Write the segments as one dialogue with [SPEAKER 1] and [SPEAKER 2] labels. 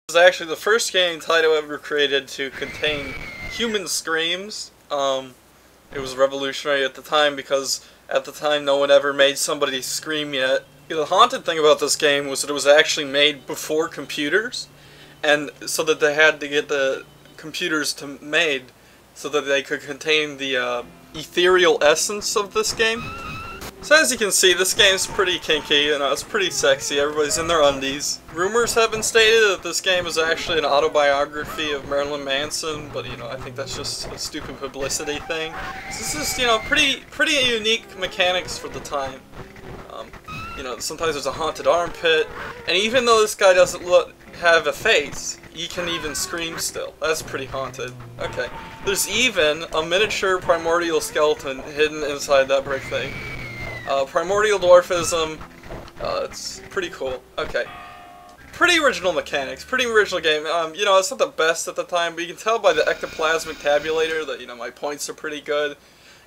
[SPEAKER 1] This is actually the first game Taito ever created to contain human screams. It was revolutionary at the time because at the time no one ever made somebody scream yet. The haunted thing about this game was that it was actually made before computers, and so that they had to get the computers made so that they could contain the ethereal essence of this game. So as you can see, this game's pretty kinky, and it's pretty sexy. Everybody's in their undies. Rumors have been stated that this game is actually an autobiography of Marilyn Manson, but I think that's just a stupid publicity thing. This is, pretty unique mechanics for the time. Sometimes there's a haunted armpit, and even though this guy doesn't have a face, he can even scream still. That's pretty haunted. Okay. There's even a miniature primordial skeleton hidden inside that brick thing. Primordial dwarfism, it's pretty cool. Okay. Pretty original mechanics, pretty original game. It's not the best at the time, but you can tell by the ectoplasmic tabulator that, my points are pretty good.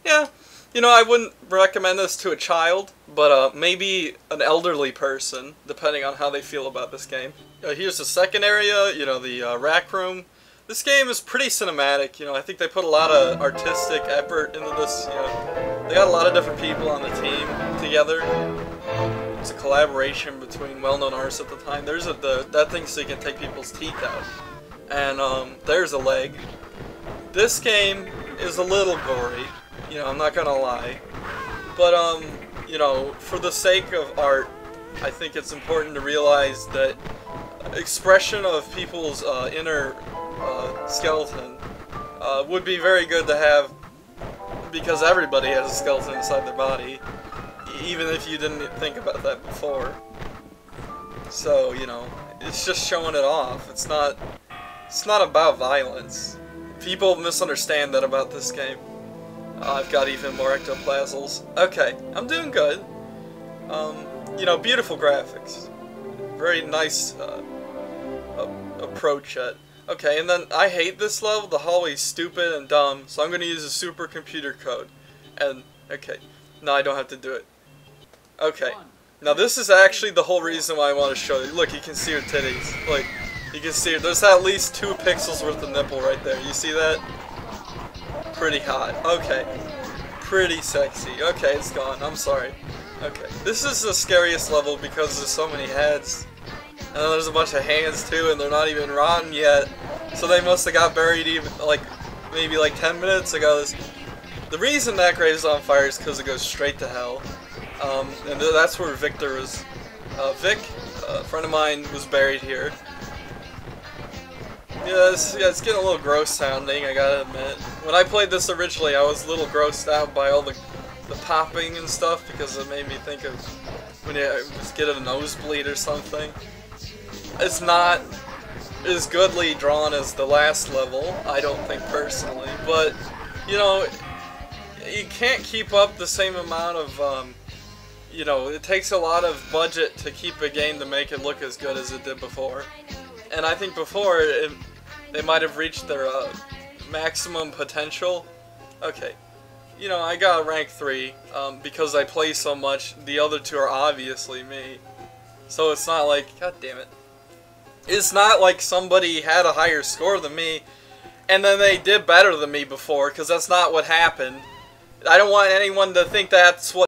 [SPEAKER 1] Yeah, I wouldn't recommend this to a child, but maybe an elderly person, depending on how they feel about this game. Here's the second area, the rack room. This game is pretty cinematic, I think they put a lot of artistic effort into this, They got a lot of different people on the team together. It's a collaboration between well-known artists at the time. There's that thing so you can take people's teeth out. And there's a leg. This game is a little gory, I'm not gonna lie. But for the sake of art, I think it's important to realize that expression of people's inner skeleton would be very good to have, because everybody has a skeleton inside their body, even if you didn't think about that before. So, it's just showing it off. It's not about violence. People misunderstand that about this game. I've got even more ectoplasms. Okay, I'm doing good. Beautiful graphics. Very nice approach at. Okay, and then I hate this level. The hallway's stupid and dumb, so I'm going to use a supercomputer code. And, okay, no, I don't have to do it. Okay, now this is actually the whole reason why I want to show you. Look, you can see her titties. Like, you can see her. There's at least 2 pixels worth of nipple right there. You see that? Pretty hot. Okay. Pretty sexy. Okay, it's gone. I'm sorry. Okay. This is the scariest level because there's so many heads. And then there's a bunch of hands too, and they're not even rotten yet. So they must have got buried even, maybe 10 minutes ago. The reason that grave is on fire is because it goes straight to hell. And that's where Victor was. Vic, a friend of mine, was buried here. Yeah, it's getting a little gross sounding, I gotta admit. When I played this originally, I was a little grossed out by all the popping and stuff, because it made me think of when you just get a nosebleed or something. It's not as goodly drawn as the last level, I don't think personally, but, you can't keep up the same amount of, it takes a lot of budget to keep a game to make it look as good as it did before. And I think before, they might have reached their maximum potential. Okay, I got rank 3 because I play so much. The other 2 are obviously me. So it's not like, god damn it. It's not like somebody had a higher score than me, and then they did better than me before, because that's not what happened. I don't want anyone to think that's what